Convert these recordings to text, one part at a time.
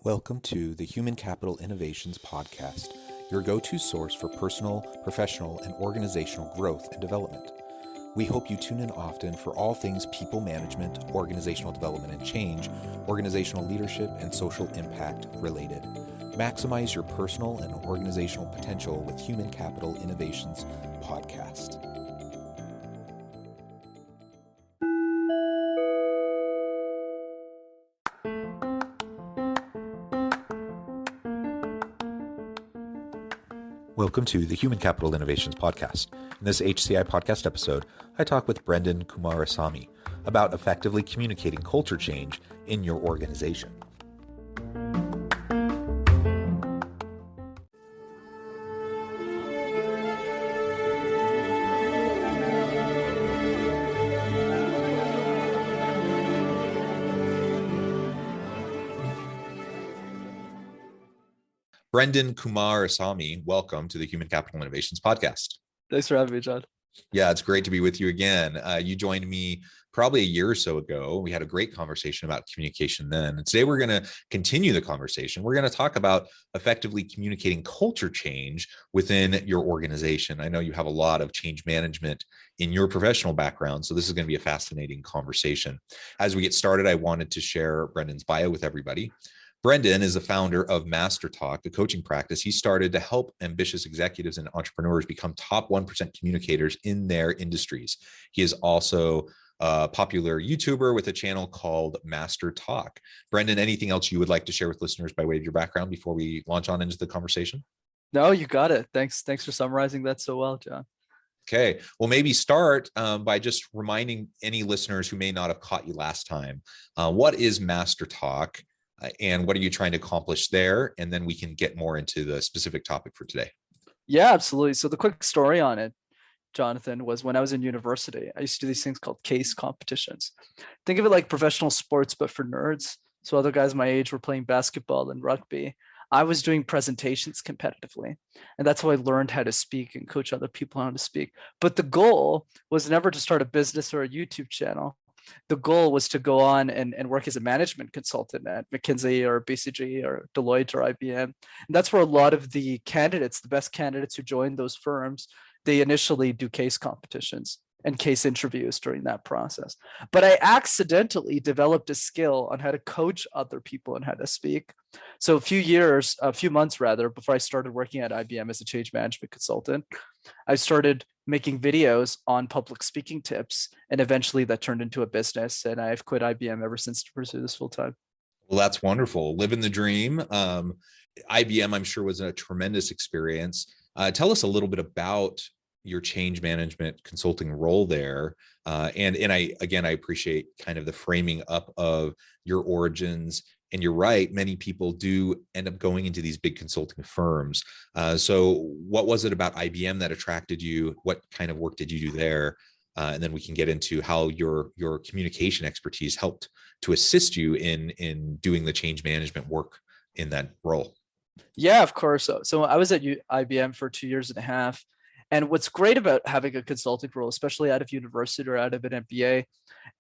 Welcome to the Human Capital Innovations Podcast, your go-to source for personal, professional, and organizational growth and development. We hope you tune in often for all things people management, organizational development and change, organizational leadership, and social impact related. Maximize your personal and organizational potential with Human Capital Innovations Podcast. Welcome to the Human Capital Innovations Podcast. In this HCI podcast episode, I talk with Brenden Kumarasamy about effectively communicating culture change in your organization. Brenden Kumarasamy, welcome to the Human Capital Innovations Podcast. Thanks for having me, John. Yeah, it's great to be with you again. You joined me probably a year or so ago. We had a great conversation about communication then. And today we're going to continue the conversation. We're going to talk about effectively communicating culture change within your organization. I know you have a lot of change management in your professional background, so this is going to be a fascinating conversation. As we get started, I wanted to share Brenden's bio with everybody. Brenden is the founder of Master Talk, a coaching practice he started to help ambitious executives and entrepreneurs become top 1% communicators in their industries. He is also a popular YouTuber with a channel called Master Talk. Brenden, anything else you would like to share with listeners by way of your background before we launch on into the conversation? No, you got it. Thanks for summarizing that so well, John. Okay, well, maybe start by just reminding any listeners who may not have caught you last time. What is Master Talk? And what are you trying to accomplish there? And then we can get more into the specific topic for today. Yeah, absolutely. So the quick story on it, Jonathan, was when I was in university, I used to do these things called case competitions. Think of it like professional sports, but for nerds. So other guys my age were playing basketball and rugby. I was doing presentations competitively. And that's how I learned how to speak and coach other people how to speak. But the goal was never to start a business or a YouTube channel. The goal was to go on and work as a management consultant at McKinsey or BCG or Deloitte or IBM. And that's where a lot of the candidates, the best candidates who join those firms, they initially do case competitions and case interviews during that process. But I accidentally developed a skill on how to coach other people and how to speak. So a few months rather, before I started working at IBM as a change management consultant, I started making videos on public speaking tips. And eventually that turned into a business. And I've quit IBM ever since to pursue this full time. Well, that's wonderful. Living the dream. IBM, I'm sure, was a tremendous experience. Tell us a little bit about your change management consulting role there. And I appreciate kind of the framing up of your origins. And you're right, many people do end up going into these big consulting firms. So what was it about IBM that attracted you? What kind of work did you do there? And then we can get into how your communication expertise helped to assist you in doing the change management work in that role. Yeah, of course. So I was at IBM for 2.5 years. And what's great about having a consulting role, especially out of university or out of an MBA,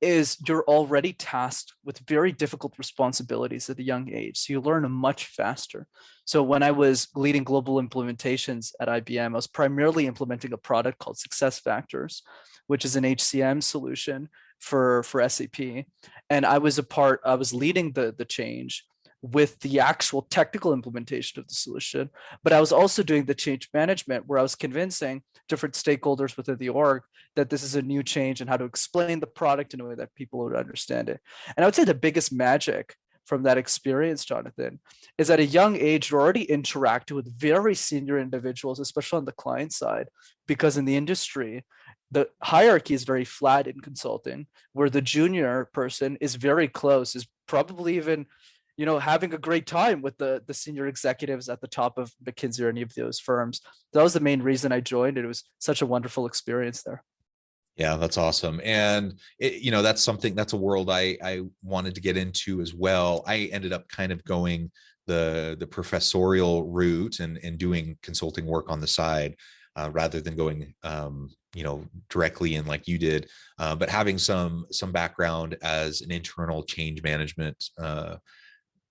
is you're already tasked with very difficult responsibilities at a young age. So you learn much faster. So when I was leading global implementations at IBM, I was primarily implementing a product called SuccessFactors, which is an HCM solution for SAP. And I was leading the change with the actual technical implementation of the solution, but I was also doing the change management where I was convincing different stakeholders within the org that this is a new change and how to explain the product in a way that people would understand it. And I would say the biggest magic from that experience, Jonathan, is at a young age, you're already interacting with very senior individuals, especially on the client side, because in the industry, the hierarchy is very flat in consulting, where the junior person is very close, is probably even having a great time with the senior executives at the top of McKinsey or any of those firms. That was the main reason I joined. It was such a wonderful experience there. Yeah, that's awesome. And that's a world I wanted to get into as well. I ended up kind of going the professorial route and doing consulting work on the side rather than going directly in like you did, but having some background as an internal change management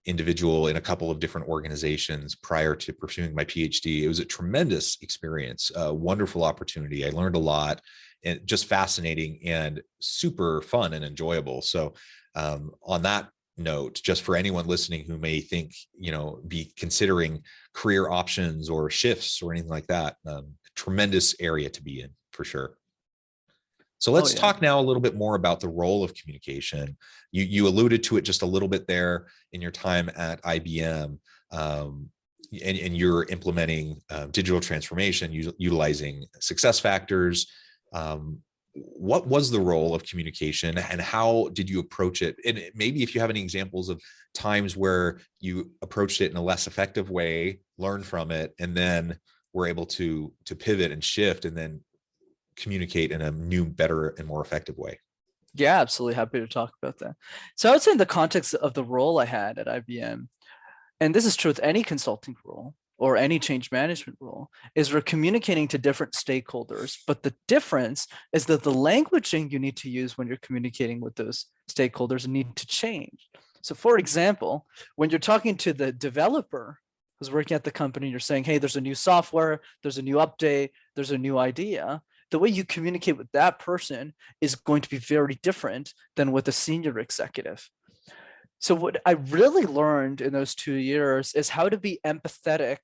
individual in a couple of different organizations prior to pursuing my PhD. It was a tremendous experience, a wonderful opportunity. I learned a lot, and just fascinating and super fun and enjoyable. So on that note, just for anyone listening who may think, be considering career options or shifts or anything like that, tremendous area to be in for sure. So let's talk now a little bit more about the role of communication. You alluded to it just a little bit there in your time at IBM, and you're implementing digital transformation, utilizing success factors. What was the role of communication and how did you approach it? And maybe if you have any examples of times where you approached it in a less effective way, learned from it, and then were able to pivot and shift and then communicate in a new, better, and more effective way. Yeah, absolutely happy to talk about that. So I would say in the context of the role I had at IBM, and this is true with any consulting role or any change management role, is we're communicating to different stakeholders. But the difference is that the languaging you need to use when you're communicating with those stakeholders need to change. So for example, when you're talking to the developer who's working at the company, you're saying, hey, there's a new software, there's a new update, there's a new idea. The way you communicate with that person is going to be very different than with a senior executive. So what I really learned in those 2 years is how to be empathetic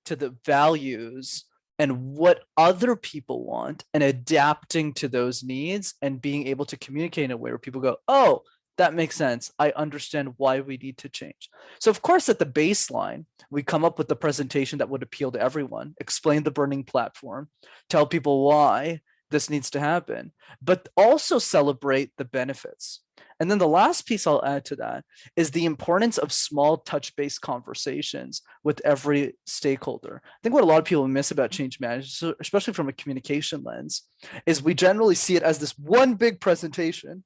to the values and what other people want and adapting to those needs and being able to communicate in a way where people go, oh, that makes sense. I understand why we need to change. So of course, at the baseline, we come up with the presentation that would appeal to everyone, explain the burning platform, tell people why this needs to happen, but also celebrate the benefits. And then the last piece I'll add to that is the importance of small touch-based conversations with every stakeholder. I think what a lot of people miss about change management, especially from a communication lens, is we generally see it as this one big presentation,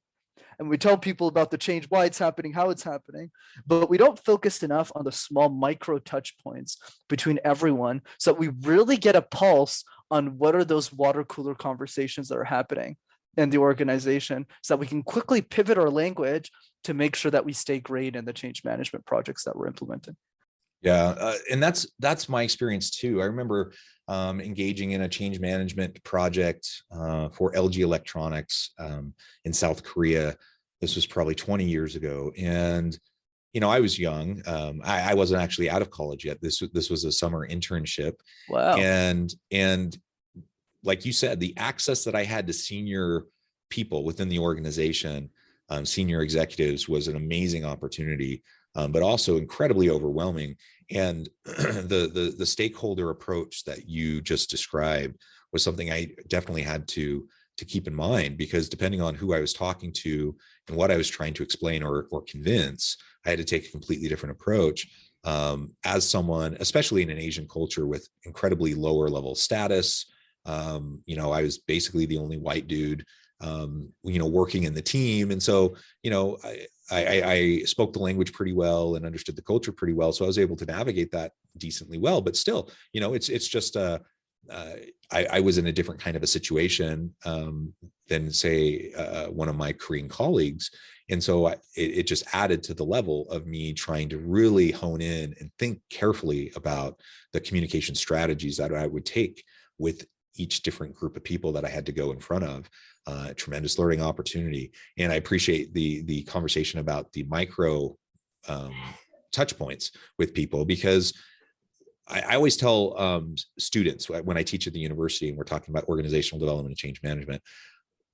and we tell people about the change, why it's happening, how it's happening, but we don't focus enough on the small micro touch points between everyone so that we really get a pulse on what are those water cooler conversations that are happening in the organization so that we can quickly pivot our language to make sure that we stay great in the change management projects that we're implementing. Yeah, and that's my experience too. I remember engaging in a change management project for LG Electronics in South Korea. This was probably 20 years ago, and I was young. I wasn't actually out of college yet. This was a summer internship. Wow. And like you said, the access that I had to senior people within the organization, senior executives, was an amazing opportunity. But also incredibly overwhelming. And the stakeholder approach that you just described was something I definitely had to keep in mind, because depending on who I was talking to and what I was trying to explain or convince, I had to take a completely different approach. As someone, especially in an Asian culture with incredibly lower level status, I was basically the only white dude, working in the team. And so, I spoke the language pretty well and understood the culture pretty well. So I was able to navigate that decently well, but still, it's just, I was in a different kind of a situation than say one of my Korean colleagues. And so it just added to the level of me trying to really hone in and think carefully about the communication strategies that I would take with each different group of people that I had to go in front of. Tremendous learning opportunity. And I appreciate the conversation about the micro touch points with people, because I always tell students when I teach at the university and we're talking about organizational development and change management,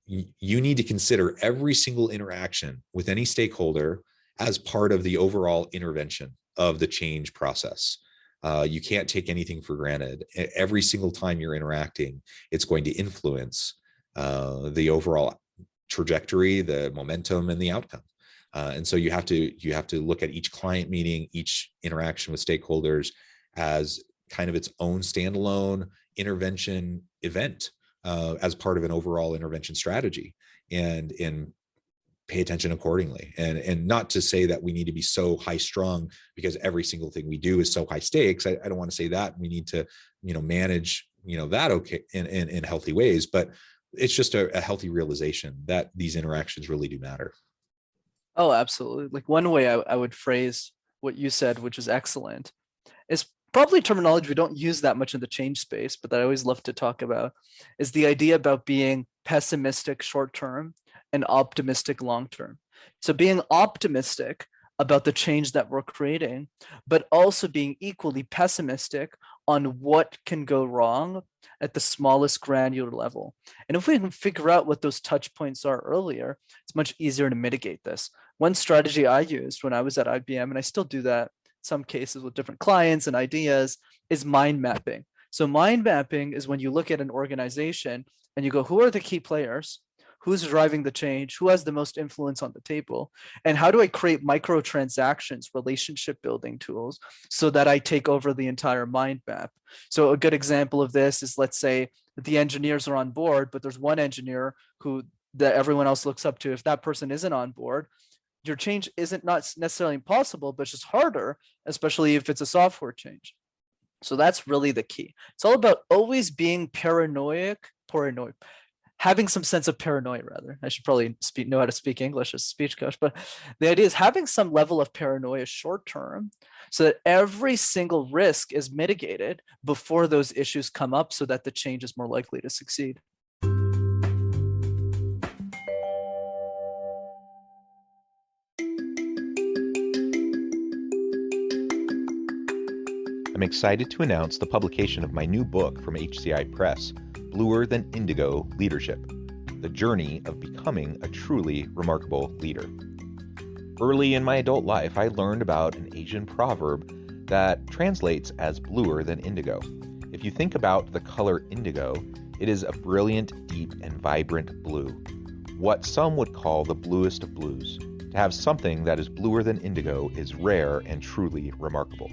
you need to consider every single interaction with any stakeholder as part of the overall intervention of the change process. You can't take anything for granted. Every single time you're interacting, it's going to influence the overall trajectory, the momentum, and the outcome. And so you have to look at each client meeting, each interaction with stakeholders as kind of its own standalone intervention event, as part of an overall intervention strategy, and pay attention accordingly. And not to say that we need to be so high strung because every single thing we do is so high stakes. I don't want to say that. We need to, manage, that okay in healthy ways, but it's just a healthy realization that these interactions really do matter. Oh, absolutely. Like one way I would phrase what you said, which is excellent, is probably terminology we don't use that much in the change space, but that I always love to talk about, is the idea about being pessimistic short term and optimistic long term. So being optimistic about the change that we're creating, but also being equally pessimistic on what can go wrong at the smallest granular level. And if we can figure out what those touch points are earlier, it's much easier to mitigate this. One strategy I used when I was at IBM, and I still do that in some cases with different clients and ideas, is mind mapping. So mind mapping is when you look at an organization and you go, who are the key players? Who's driving the change? Who has the most influence on the table? And how do I create microtransactions, relationship building tools, so that I take over the entire mind map? So a good example of this is, let's say the engineers are on board, but there's one engineer that everyone else looks up to. If that person isn't on board, your change isn't not necessarily impossible, but it's just harder, especially if it's a software change. So that's really the key. It's all about always being paranoid, having some sense of paranoia, rather. I should probably know how to speak English as a speech coach, but the idea is having some level of paranoia short term so that every single risk is mitigated before those issues come up, so that the change is more likely to succeed. I'm excited to announce the publication of my new book from HCI Press, Bluer Than Indigo Leadership: The Journey of Becoming a Truly Remarkable Leader. Early in my adult life, I learned about an Asian proverb that translates as bluer than indigo. If you think about the color indigo, it is a brilliant, deep, and vibrant blue, what some would call the bluest of blues. To have something that is bluer than indigo is rare and truly remarkable.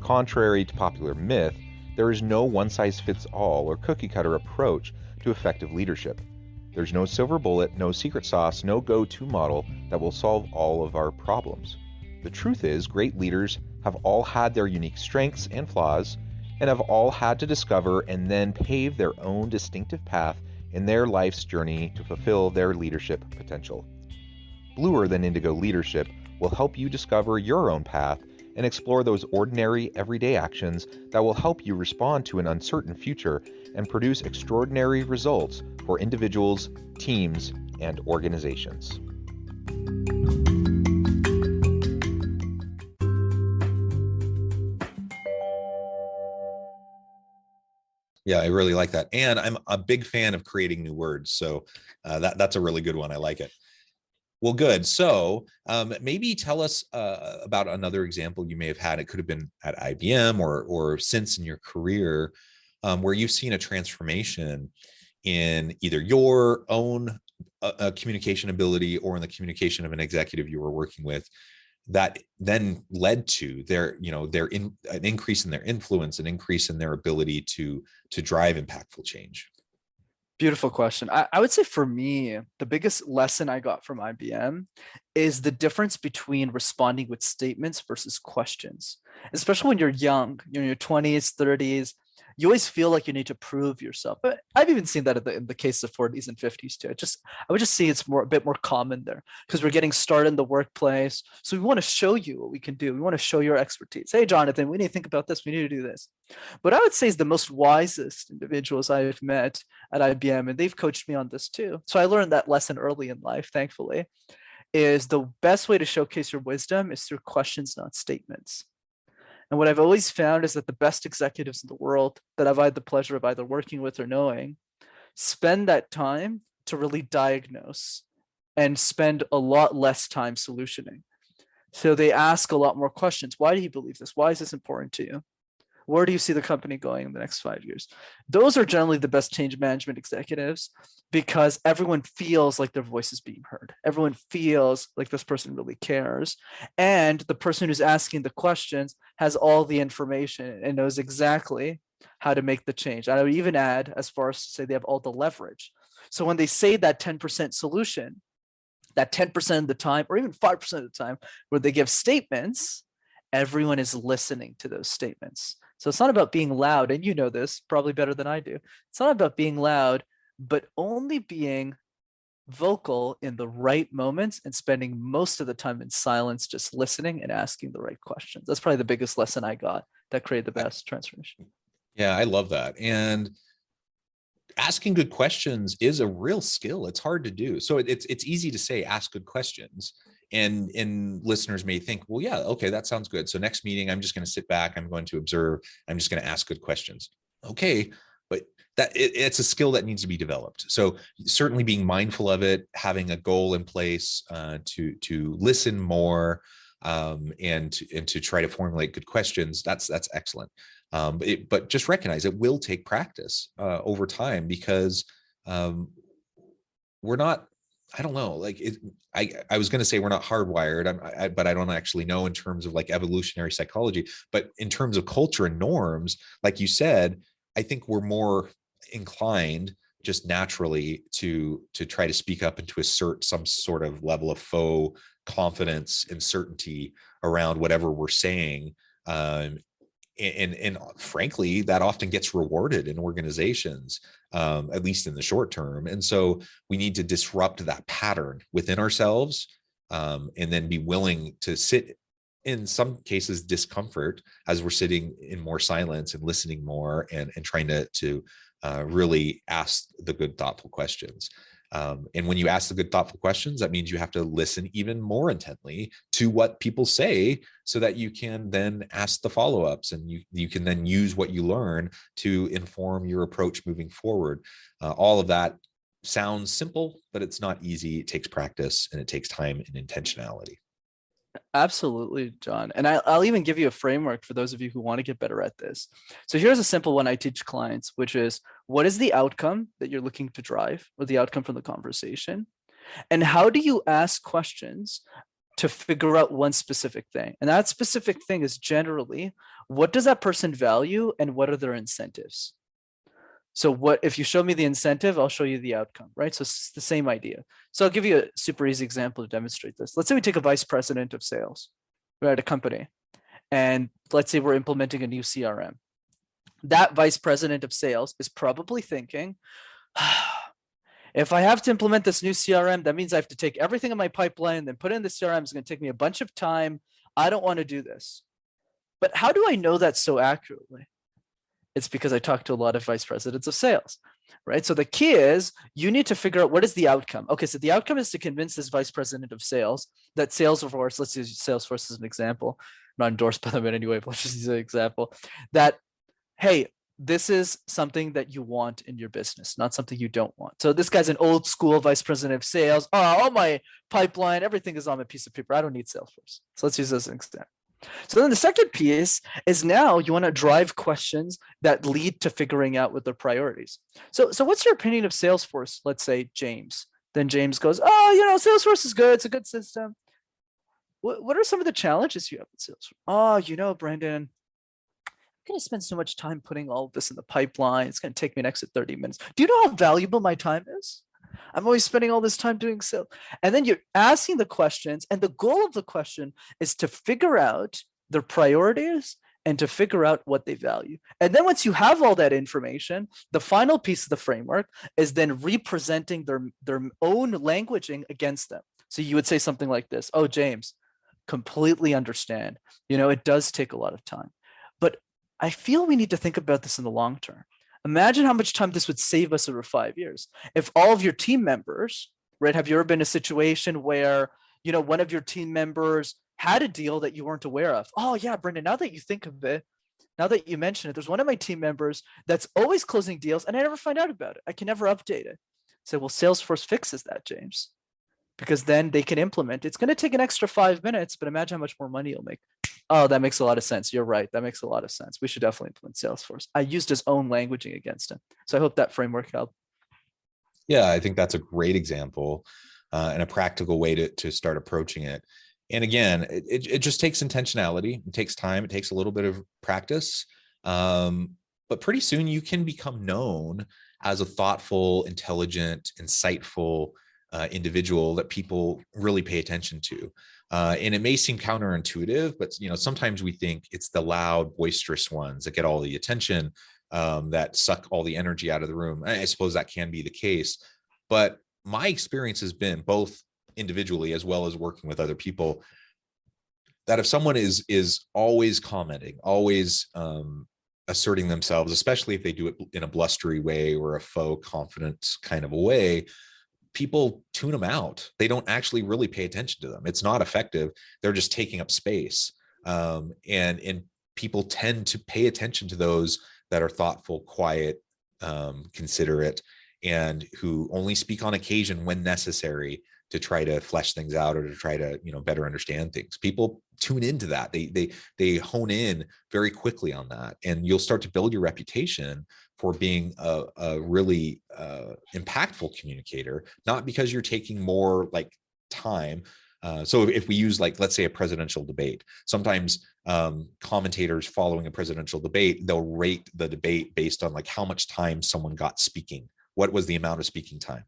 Contrary to popular myth, there is no one-size-fits-all or cookie-cutter approach to effective leadership. There's no silver bullet, no secret sauce, no go-to model that will solve all of our problems. The truth is, great leaders have all had their unique strengths and flaws, and have all had to discover and then pave their own distinctive path in their life's journey to fulfill their leadership potential. Bluer Than Indigo Leadership will help you discover your own path and explore those ordinary, everyday actions that will help you respond to an uncertain future and produce extraordinary results for individuals, teams, and organizations. Yeah, I really like that. And I'm a big fan of creating new words. So that's a really good one. I like it. Well, good. So maybe tell us about another example you may have had. It could have been at IBM or since in your career where you've seen a transformation in either your own communication ability or in the communication of an executive you were working with, that then led to an increase in their influence, an increase in their ability to drive impactful change. Beautiful question. I would say for me, the biggest lesson I got from IBM is the difference between responding with statements versus questions. Especially when you're young, you're in your 20s, 30s, you always feel like you need to prove yourself. But I've even seen that in the case of 40s and 50s too. I would just see it's a bit more common there because we're getting started in the workplace. So we want to show you what we can do. We want to show your expertise. Hey, Jonathan, we need to think about this. We need to do this. But I would say is the most wisest individuals I've met at IBM, and they've coached me on this too. So I learned that lesson early in life, thankfully, is the best way to showcase your wisdom is through questions, not statements. And what I've always found is that the best executives in the world that I've had the pleasure of either working with or knowing spend that time to really diagnose and spend a lot less time solutioning. So they ask a lot more questions. Why do you believe this? Why is this important to you? Where do you see the company going in the next 5 years? Those are generally the best change management executives because everyone feels like their voice is being heard. Everyone feels like this person really cares. And the person who's asking the questions has all the information and knows exactly how to make the change. I would even add, as far as to say they have all the leverage. So when they say that 10% solution, that 10% of the time, or even 5% of the time, where they give statements, everyone is listening to those statements. So it's not about being loud, and you know this probably better than I do. It's not about being loud, but only being vocal in the right moments and spending most of the time in silence, just listening and asking the right questions. That's probably the biggest lesson I got that created the best transformation. Yeah, I love that. And asking good questions is a real skill. It's hard to do. So it's easy to say, ask good questions. And listeners may think, well, yeah, okay, that sounds good. So next meeting, I'm just going to sit back. I'm going to observe. I'm just going to ask good questions. Okay. But it's a skill that needs to be developed. So certainly being mindful of it, having a goal in place to listen more, and to try to formulate good questions. That's excellent. But just recognize it will take practice over time, because we're not, I don't know, like I was going to say we're not hardwired, but I don't actually know in terms of like evolutionary psychology, but in terms of culture and norms, like you said, I think we're more inclined just naturally to try to speak up and to assert some sort of level of faux confidence and certainty around whatever we're saying. And frankly, that often gets rewarded in organizations, at least in the short term. And so we need to disrupt that pattern within ourselves, and then be willing to sit, in some cases, discomfort as we're sitting in more silence and listening more, and trying to really ask the good, thoughtful questions. And when you ask the good, thoughtful questions, that means you have to listen even more intently to what people say, so that you can then ask the follow-ups, and you can then use what you learn to inform your approach moving forward. All of that sounds simple, but it's not easy. It takes practice, and it takes time and intentionality. Absolutely, John. And I'll even give you a framework for those of you who want to get better at this. So here's a simple one I teach clients, which is, what is the outcome that you're looking to drive, or the outcome from the conversation? And how do you ask questions to figure out one specific thing? And that specific thing is generally, what does that person value and what are their incentives? So what if you show me the incentive, I'll show you the outcome, right? So it's the same idea. So I'll give you a super easy example to demonstrate this. Let's say we take a vice president of sales. We're at a company, and let's say we're implementing a new CRM. That vice president of sales is probably thinking, if I have to implement this new CRM, that means I have to take everything in my pipeline and then put it in the CRM. It's going to take me a bunch of time. I don't want to do this. But how do I know that so accurately? It's because I talk to a lot of vice presidents of sales, right? So the key is, you need to figure out what is the outcome. Okay, so the outcome is to convince this vice president of sales that Salesforce, let's use Salesforce as an example, not endorsed by them in any way, but let's just use an example, that, hey, this is something that you want in your business, not something you don't want. So this guy's an old school vice president of sales. Oh, all my pipeline, everything is on a piece of paper. I don't need Salesforce. So let's use this as an example. So then the second piece is, now you want to drive questions that lead to figuring out what their priorities. So what's your opinion of Salesforce? Let's say James. Then James goes, oh, Salesforce is good. It's a good system. What are some of the challenges you have with Salesforce? Oh, Brenden, I'm going to spend so much time putting all of this in the pipeline. It's going to take me an extra 30 minutes. Do you know how valuable my time is? I'm always spending all this time doing sales. And then you're asking the questions, and the goal of the question is to figure out their priorities and to figure out what they value. And then once you have all that information, the final piece of the framework is then representing their own languaging against them. So you would say something like this: oh, James, completely understand. It does take a lot of time, but I feel we need to think about this in the long term. Imagine how much time this would save us over 5 years. If all of your team members, right, have you ever been in a situation where, one of your team members had a deal that you weren't aware of? Oh yeah, Brenden, now that you think of it, now that you mention it, there's one of my team members that's always closing deals and I never find out about it. I can never update it. So, well, Salesforce fixes that, James, because then they can implement. It's going to take an extra 5 minutes, but imagine how much more money you'll make. Oh, that makes a lot of sense. You're right. That makes a lot of sense. We should definitely implement Salesforce. I used his own languaging against him. So I hope that framework helped. Yeah, I think that's a great example, and a practical way to start approaching it. And again, it just takes intentionality. It takes time. It takes a little bit of practice. But pretty soon you can become known as a thoughtful, intelligent, insightful individual that people really pay attention to. And it may seem counterintuitive, but sometimes we think it's the loud, boisterous ones that get all the attention, that suck all the energy out of the room. I suppose that can be the case, but my experience has been, both individually as well as working with other people, that if someone is always commenting, always asserting themselves, especially if they do it in a blustery way or a faux confidence kind of a way, people tune them out. They don't actually really pay attention to them. It's not effective. They're just taking up space. And people tend to pay attention to those that are thoughtful, quiet, considerate, and who only speak on occasion when necessary to try to flesh things out or to try to, better understand things. People tune into that. They hone in very quickly on that, and you'll start to build your reputation for being a really impactful communicator, not because you're taking more like time. So if we use, like, let's say a presidential debate, sometimes commentators following a presidential debate, they'll rate the debate based on like how much time someone got speaking. What was the amount of speaking time?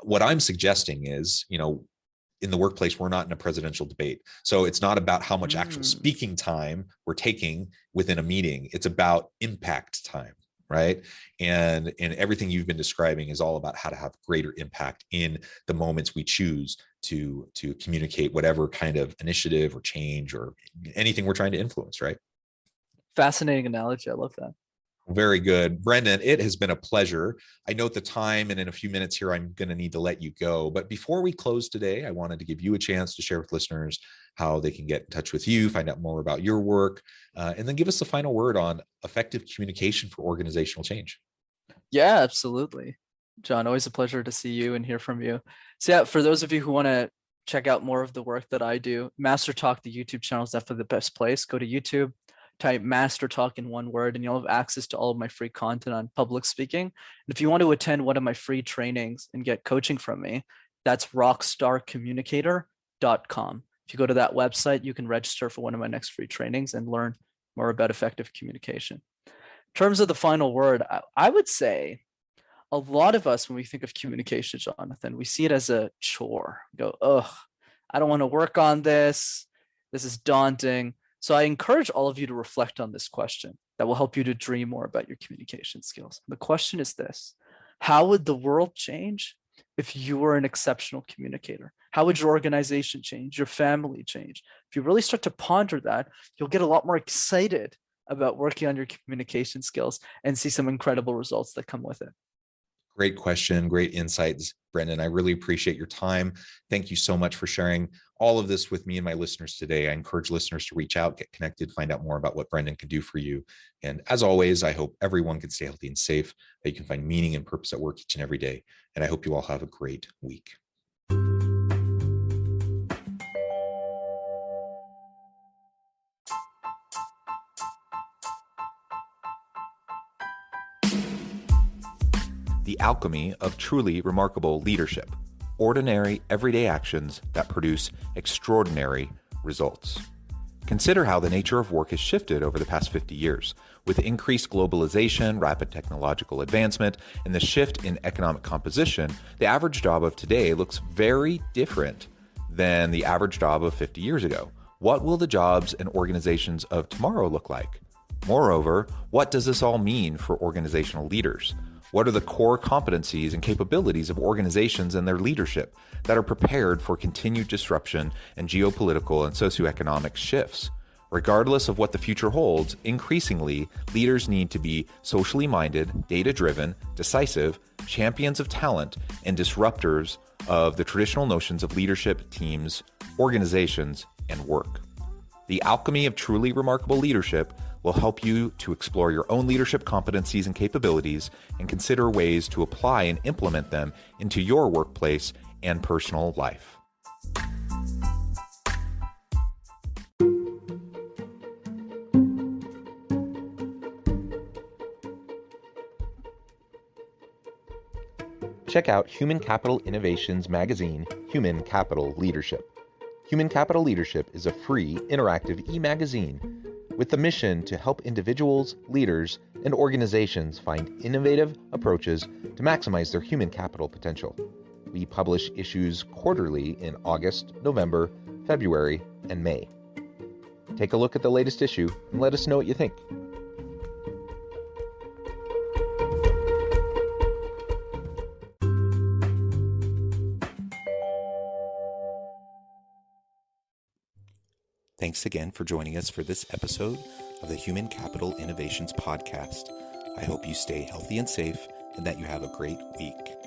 What I'm suggesting is, in the workplace, we're not in a presidential debate. So it's not about how much actual speaking time we're taking within a meeting. It's about impact time, right? And everything you've been describing is all about how to have greater impact in the moments we choose to communicate whatever kind of initiative or change or anything we're trying to influence, right? Fascinating analogy. I love that. Very good. Brenden, it has been a pleasure. I note the time, and in a few minutes here, I'm going to need to let you go. But before we close today, I wanted to give you a chance to share with listeners how they can get in touch with you, find out more about your work, and then give us the final word on effective communication for organizational change. Yeah, absolutely. John, always a pleasure to see you and hear from you. So yeah, for those of you who want to check out more of the work that I do, Master Talk, the YouTube channel, is definitely the best place. Go to YouTube, type Master Talk in one word, and you'll have access to all of my free content on public speaking. And if you want to attend one of my free trainings and get coaching from me, that's rockstarcommunicator.com. If you go to that website, you can register for one of my next free trainings and learn more about effective communication. In terms of the final word, I would say a lot of us, when we think of communication, Jonathan, we see it as a chore. We go, ugh, I don't want to work on this. This is daunting. So I encourage all of you to reflect on this question that will help you to dream more about your communication skills. The question is this: how would the world change if you were an exceptional communicator? How would your organization change, your family change? If you really start to ponder that, you'll get a lot more excited about working on your communication skills and see some incredible results that come with it. Great question, great insights, Brenden. I really appreciate your time. Thank you so much for sharing all of this with me and my listeners today. I encourage listeners to reach out, get connected, find out more about what Brenden can do for you. And as always, I hope everyone can stay healthy and safe, that you can find meaning and purpose at work each and every day. And I hope you all have a great week. The alchemy of truly remarkable leadership. Ordinary, everyday actions that produce extraordinary results. Consider how the nature of work has shifted over the past 50 years. With increased globalization, rapid technological advancement, and the shift in economic composition, the average job of today looks very different than the average job of 50 years ago. What will the jobs and organizations of tomorrow look like? Moreover, what does this all mean for organizational leaders? What are the core competencies and capabilities of organizations and their leadership that are prepared for continued disruption and geopolitical and socioeconomic shifts? Regardless of what the future holds, increasingly, leaders need to be socially minded, data-driven, decisive, champions of talent, and disruptors of the traditional notions of leadership, teams, organizations, and work. The alchemy of truly remarkable leadership will help you to explore your own leadership competencies and capabilities and consider ways to apply and implement them into your workplace and personal life. Check out Human Capital Innovations magazine, Human Capital Leadership. Human Capital Leadership is a free, interactive e-magazine with the mission to help individuals, leaders, and organizations find innovative approaches to maximize their human capital potential. We publish issues quarterly in August, November, February, and May. Take a look at the latest issue and let us know what you think. thanks again for joining us for this episode of the Human Capital Innovations Podcast. I hope you stay healthy and safe and that you have a great week.